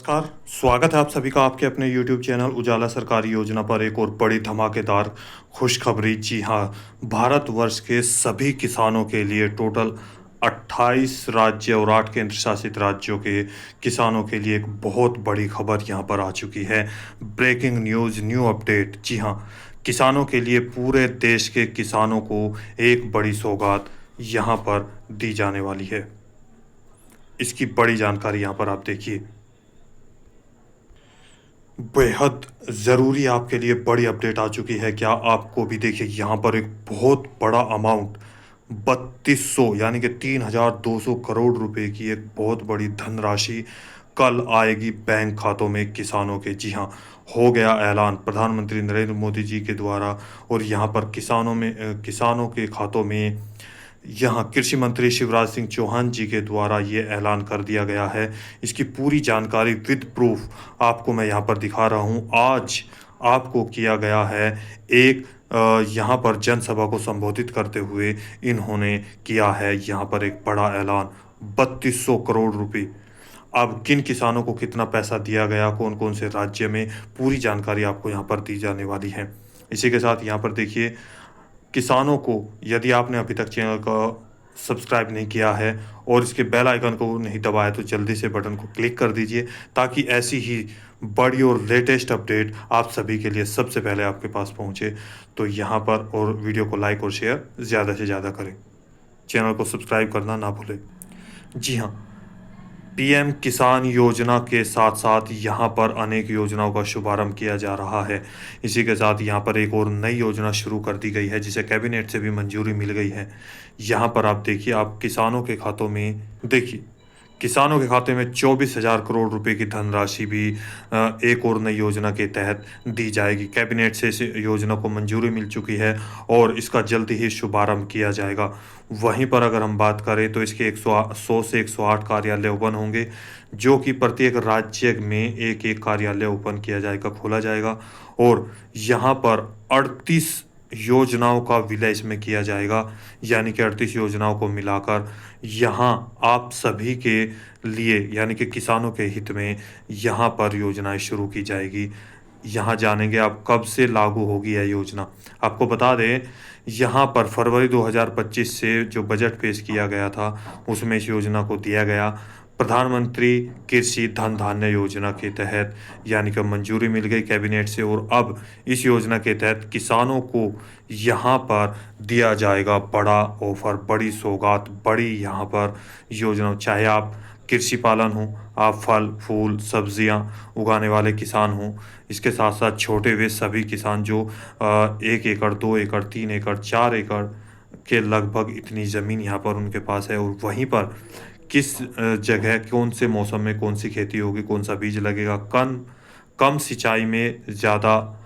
नमस्कार, स्वागत है आप सभी का आपके अपने YouTube चैनल उजाला सरकारी योजना पर एक और बड़ी धमाकेदार खुशखबरी। जी हाँ, भारतवर्ष के सभी किसानों के लिए टोटल 28 राज्य और 8 केंद्र शासित राज्यों के किसानों के लिए एक बहुत बड़ी खबर यहाँ पर आ चुकी है। Breaking news, new update. जी हाँ, किसानों के लिए, पूरे देश के किसानों को एक बड़ी सौगात यहाँ पर दी जाने वाली है। इसकी बड़ी जानकारी यहाँ पर आप देखिए। बेहद ज़रूरी आपके लिए बड़ी अपडेट आ चुकी है। क्या आपको भी देखिए यहाँ पर एक बहुत बड़ा अमाउंट 3200 यानी कि 3200 करोड़ रुपए की एक बहुत बड़ी धनराशि कल आएगी बैंक खातों में किसानों के। जी हाँ, हो गया ऐलान प्रधानमंत्री नरेंद्र मोदी जी के द्वारा, और यहाँ पर किसानों के खातों में यहाँ कृषि मंत्री शिवराज सिंह चौहान जी के द्वारा ये ऐलान कर दिया गया है। इसकी पूरी जानकारी विद प्रूफ आपको मैं यहाँ पर दिखा रहा हूँ। आज आपको किया गया है एक यहाँ पर जनसभा को संबोधित करते हुए इन्होंने किया है यहाँ पर एक बड़ा ऐलान, 3200 करोड़ रुपए। अब किन किसानों को कितना पैसा दिया गया, कौन कौन से राज्य में, पूरी जानकारी आपको यहाँ पर दी जाने वाली है। इसी के साथ यहाँ पर देखिए, किसानों को, यदि आपने अभी तक चैनल का सब्सक्राइब नहीं किया है और इसके बेल आइकन को नहीं दबाया तो जल्दी से बटन को क्लिक कर दीजिए, ताकि ऐसी ही बड़ी और लेटेस्ट अपडेट आप सभी के लिए सबसे पहले आपके पास पहुंचे। तो यहाँ पर, और वीडियो को लाइक और शेयर ज़्यादा से ज़्यादा करें, चैनल को सब्सक्राइब करना ना भूलें। जी हाँ, पीएम किसान योजना के साथ साथ यहाँ पर अनेक योजनाओं का शुभारंभ किया जा रहा है। इसी के साथ यहाँ पर एक और नई योजना शुरू कर दी गई है, जिसे कैबिनेट से भी मंजूरी मिल गई है। यहाँ पर आप देखिए, आप किसानों के खातों में देखिए, किसानों के खाते में 24,000 करोड़ रुपए की धनराशि भी एक और नई योजना के तहत दी जाएगी। कैबिनेट से इस योजना को मंजूरी मिल चुकी है और इसका जल्दी ही शुभारंभ किया जाएगा। वहीं पर अगर हम बात करें तो इसके 100 से 108 कार्यालय ओपन होंगे, जो कि प्रत्येक राज्य में एक एक कार्यालय ओपन किया जाएगा, खोला जाएगा। और यहाँ पर 38 योजनाओं का विलय इसमें किया जाएगा, यानी कि 38 योजनाओं को मिलाकर यहाँ आप सभी के लिए, यानी कि किसानों के हित में यहाँ पर योजनाएं शुरू की जाएगी। यहाँ जानेंगे आप कब से लागू होगी यह योजना। आपको बता दें, यहाँ पर फरवरी 2025 से जो बजट पेश किया गया था उसमें इस योजना को दिया गया। प्रधानमंत्री कृषि धन धान्य योजना के तहत यानी कि मंजूरी मिल गई कैबिनेट से, और अब इस योजना के तहत किसानों को यहाँ पर दिया जाएगा बड़ा ऑफर, बड़ी सौगात, बड़ी यहाँ पर योजना। चाहे आप कृषि पालन हो, आप फल फूल सब्जियां उगाने वाले किसान हों, इसके साथ साथ छोटे वे सभी किसान जो 1 एकड़ 2 एकड़ 3 एकड़ 4 एकड़ के लगभग इतनी ज़मीन यहाँ पर उनके पास है, और वहीं पर किस जगह कौन से मौसम में कौन सी खेती होगी, कौन सा बीज लगेगा, कम सिंचाई में ज़्यादा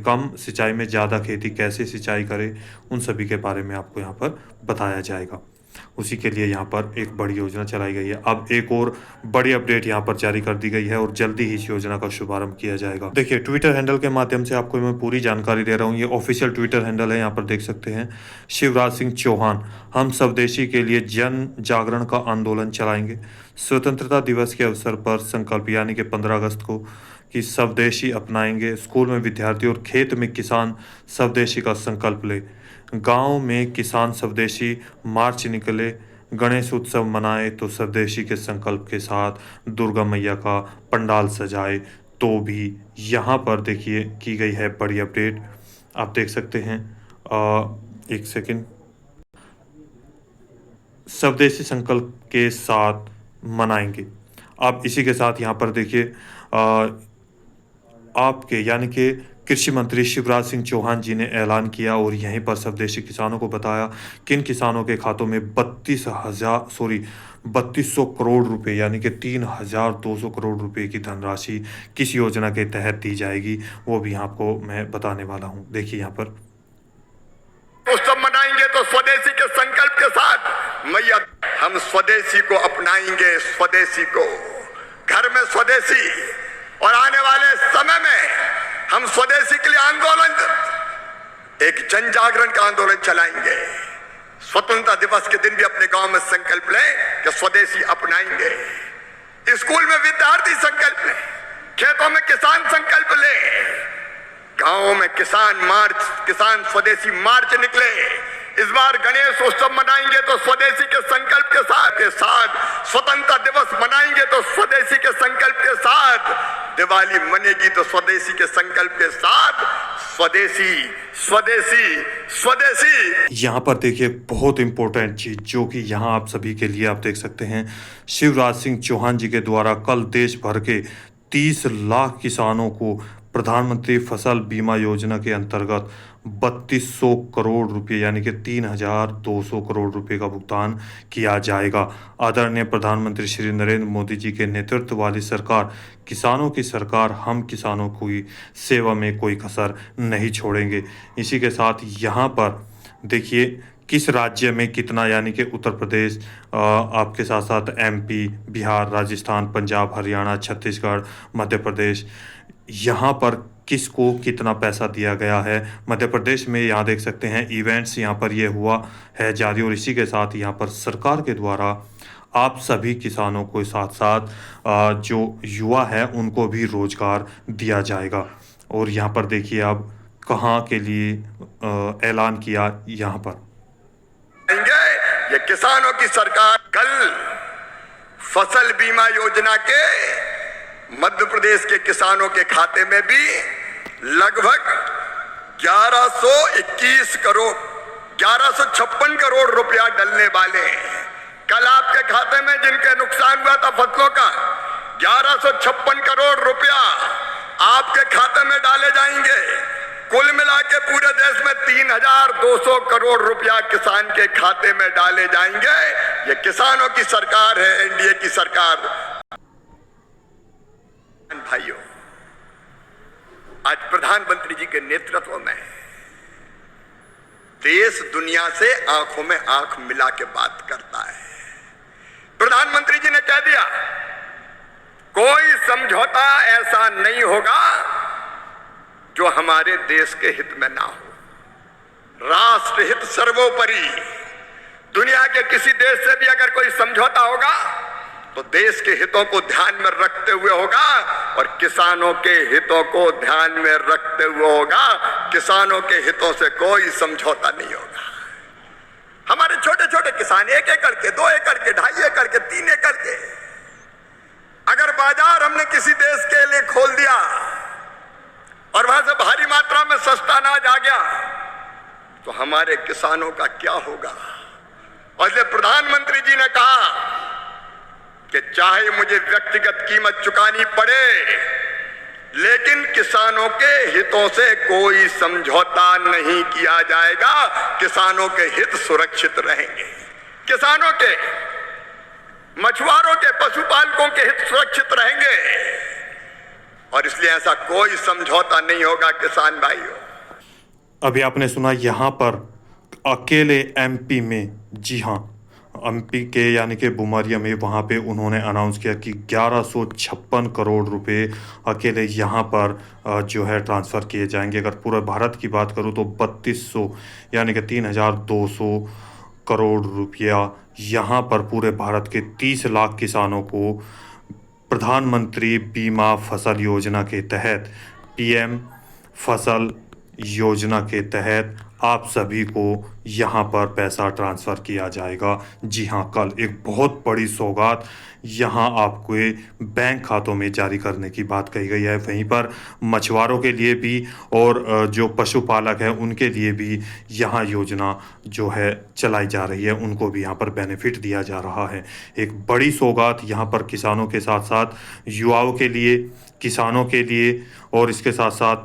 कम सिंचाई में ज़्यादा खेती कैसे सिंचाई करें, उन सभी के बारे में आपको यहाँ पर बताया जाएगा। उसी के लिए यहाँ पर एक बड़ी योजना चलाई गई है। अब एक और बड़ी अपडेट यहाँ पर जारी कर दी गई है और जल्दी ही इस योजना का शुभारंभ किया जाएगा। देखिए, ट्विटर हैंडल के माध्यम से आपको मैं पूरी जानकारी दे रहा हूँ। ये ऑफिशियल ट्विटर हैंडल है, यहाँ पर देख सकते हैं। शिवराज सिंह चौहान, हम स्वदेशी के लिए जन जागरण का आंदोलन चलाएंगे। स्वतंत्रता दिवस के अवसर पर संकल्प, यानी कि 15 अगस्त को, कि स्वदेशी अपनाएंगे। स्कूल में विद्यार्थी और खेत में किसान स्वदेशी का संकल्प ले। गांव में किसान स्वदेशी मार्च निकले। गणेश उत्सव मनाए तो स्वदेशी के संकल्प के साथ दुर्गा मैया का पंडाल सजाए। तो भी यहाँ पर देखिए की गई है बड़ी अपडेट, आप देख सकते हैं। एक सेकंड, स्वदेशी संकल्प के साथ मनाएंगे। अब इसी के साथ यहाँ पर देखिए, आपके यानी कि कृषि मंत्री शिवराज सिंह चौहान जी ने ऐलान किया और यहीं पर स्वदेशी किसानों को बताया किन किसानों के खातों में 3200 करोड़ रुपए यानी कि 3200 करोड़ रुपए की धनराशि किस योजना के तहत दी जाएगी, वो भी आपको मैं बताने वाला हूँ। देखिए यहाँ पर, उत्सव मनाएंगे तो स्वदेशी के संकल्प के साथ मैया, हम स्वदेशी को अपनाएंगे, स्वदेशी को, घर में स्वदेशी, और आने वाले समय में हम स्वदेशी के लिए आंदोलन, एक जन जागरण का आंदोलन चलाएंगे। स्वतंत्रता दिवस के दिन भी अपने गांव में संकल्प लें कि स्वदेशी अपनाएंगे। स्कूल में विद्यार्थी संकल्प ले, खेतों में किसान संकल्प ले, गांवों में किसान स्वदेशी मार्च निकले। इस बार गणेश उत्सव मनाएंगे तो स्वदेशी के संकल्प के साथ स्वतंत्रता दिवस मनाएंगे तो स्वदेशी के संकल्प के साथ, दिवाली मनेगी तो स्वदेशी के संकल्प के साथ, स्वदेशी स्वदेशी स्वदेशी। यहाँ पर देखिए बहुत इंपॉर्टेंट चीज जो कि यहाँ आप सभी के लिए आप देख सकते हैं, शिवराज सिंह चौहान जी के द्वारा कल देश भर के 30 लाख किसानों को प्रधानमंत्री फसल बीमा योजना के अंतर्गत 3200 करोड़ रुपए यानी कि 3200 करोड़ रुपए का भुगतान किया जाएगा। आदरणीय प्रधानमंत्री श्री नरेंद्र मोदी जी के नेतृत्व वाली सरकार, किसानों की सरकार, हम किसानों की सेवा में कोई कसर नहीं छोड़ेंगे। इसी के साथ यहाँ पर देखिए किस राज्य में कितना, यानी कि उत्तर प्रदेश, आपके साथ साथ एमपी, बिहार, राजस्थान, पंजाब, हरियाणा, छत्तीसगढ़, मध्य प्रदेश, यहाँ पर किसको कितना पैसा दिया गया है। मध्य प्रदेश में यहाँ देख सकते हैं इवेंट्स यहाँ पर ये हुआ है जारी, और इसी के साथ यहाँ पर सरकार के द्वारा आप सभी किसानों को साथ साथ जो युवा है उनको भी रोजगार दिया जाएगा। और यहाँ पर देखिए अब कहाँ के लिए ऐलान किया यहाँ पर। ये किसानों की सरकार कल फसल बीमा योजना के मध्य प्रदेश के किसानों के खाते में भी लगभग 1156 करोड़ रुपया डलने वाले हैं। कल आपके खाते में जिनके नुकसान हुआ था फसलों का 1156 करोड़ रुपया आपके खाते में डाले जाएंगे। कुल मिला के पूरे देश में 3200 करोड़ रुपया किसान के खाते में डाले जाएंगे। ये किसानों की सरकार है, एनडीए की सरकार। भाइयों, आज प्रधानमंत्री जी के नेतृत्व में देश दुनिया से आंखों में आंख मिला के बात करता है। प्रधानमंत्री जी ने कह दिया कोई समझौता ऐसा नहीं होगा जो हमारे देश के हित में ना हो। राष्ट्र हित सर्वोपरि। दुनिया के किसी देश से भी अगर कोई समझौता होगा तो देश के हितों को ध्यान में रखते हुए होगा और किसानों के हितों को ध्यान में रखते हुए होगा। किसानों के हितों से कोई समझौता नहीं होगा। हमारे छोटे छोटे किसान 1 एकड़ के, 2 एकड़ के, 2.5 एकड़ के, 3 एकड़ के, अगर बाजार हमने किसी देश के लिए खोल दिया और वहां से भारी मात्रा में सस्ता अनाज आ गया तो हमारे किसानों का क्या होगा। और इसलिए प्रधानमंत्री जी ने कहा कि चाहे मुझे व्यक्तिगत कीमत चुकानी पड़े लेकिन किसानों के हितों से कोई समझौता नहीं किया जाएगा। किसानों के हित सुरक्षित रहेंगे। किसानों के, मछुआरों के, पशुपालकों के हित सुरक्षित रहेंगे और इसलिए ऐसा कोई समझौता नहीं होगा किसान भाइयों। अभी आपने सुना यहाँ पर अकेले एमपी में, जी हाँ एमपी के यानी कि बुमारिया में, वहाँ पे उन्होंने अनाउंस किया कि 1156 करोड़ रुपए अकेले यहाँ पर जो है ट्रांसफ़र किए जाएंगे। अगर पूरे भारत की बात करूँ तो 3200 यानी कि 3200 करोड़ रुपया यहाँ पर पूरे भारत के 30 लाख किसानों को प्रधानमंत्री बीमा फसल योजना के तहत, पीएम फसल योजना के तहत आप सभी को यहाँ पर पैसा ट्रांसफ़र किया जाएगा। जी हाँ, कल एक बहुत बड़ी सौगात यहाँ आपको बैंक खातों में जारी करने की बात कही गई है। वहीं पर मछुआरों के लिए भी और जो पशुपालक हैं उनके लिए भी यहाँ योजना जो है चलाई जा रही है, उनको भी यहाँ पर बेनिफिट दिया जा रहा है। एक बड़ी सौगात यहाँ पर किसानों के साथ साथ युवाओं के लिए, किसानों के लिए और इसके साथ साथ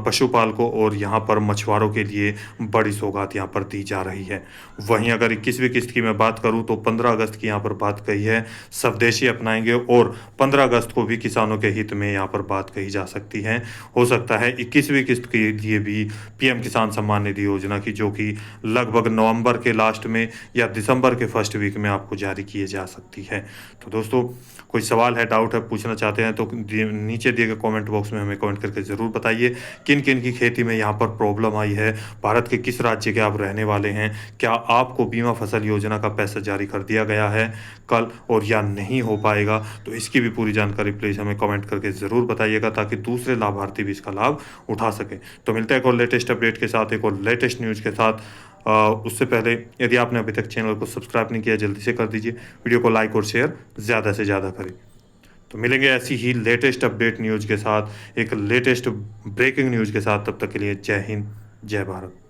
पशुपालकों और यहाँ पर मछुआरों के लिए बड़ी सौगात यहाँ पर दी जा रही है। वहीं अगर 21वीं किस्त की मैं बात करूँ तो 15 अगस्त की यहाँ पर बात कही है, स्वदेशी अपनाएंगे, और 15 अगस्त को भी किसानों के हित में यहाँ पर बात कही जा सकती है। हो सकता है 21वीं किस्त के लिए भी पीएम किसान सम्मान निधि योजना की, जो कि लगभग नवंबर के लास्ट में या दिसंबर के फर्स्ट वीक में आपको जारी किए जा सकती है। तो दोस्तों, कोई सवाल है, डाउट है, पूछना चाहते हैं तो नीचे दिए गए कमेंट बॉक्स में हमें कमेंट करके ज़रूर बताइए किन किन की खेती में यहाँ पर प्रॉब्लम आई। आई है, भारत के किस राज्य के आप रहने वाले हैं, क्या आपको बीमा फसल योजना का पैसा जारी कर दिया गया है कल और या नहीं हो पाएगा, तो इसकी भी पूरी जानकारी प्लीज़ हमें कमेंट करके ज़रूर बताइएगा ताकि दूसरे लाभार्थी भी इसका लाभ उठा सकें। तो मिलते हैं एक और लेटेस्ट अपडेट के साथ, एक और लेटेस्ट न्यूज़ के साथ। उससे पहले यदि आपने अभी तक चैनल को सब्सक्राइब नहीं किया जल्दी से कर दीजिए, वीडियो को लाइक और शेयर ज़्यादा से ज़्यादा करें। तो मिलेंगे ऐसी ही लेटेस्ट अपडेट न्यूज़ के साथ, एक लेटेस्ट ब्रेकिंग न्यूज़ के साथ। तब तक के लिए जय हिंद, जय भारत।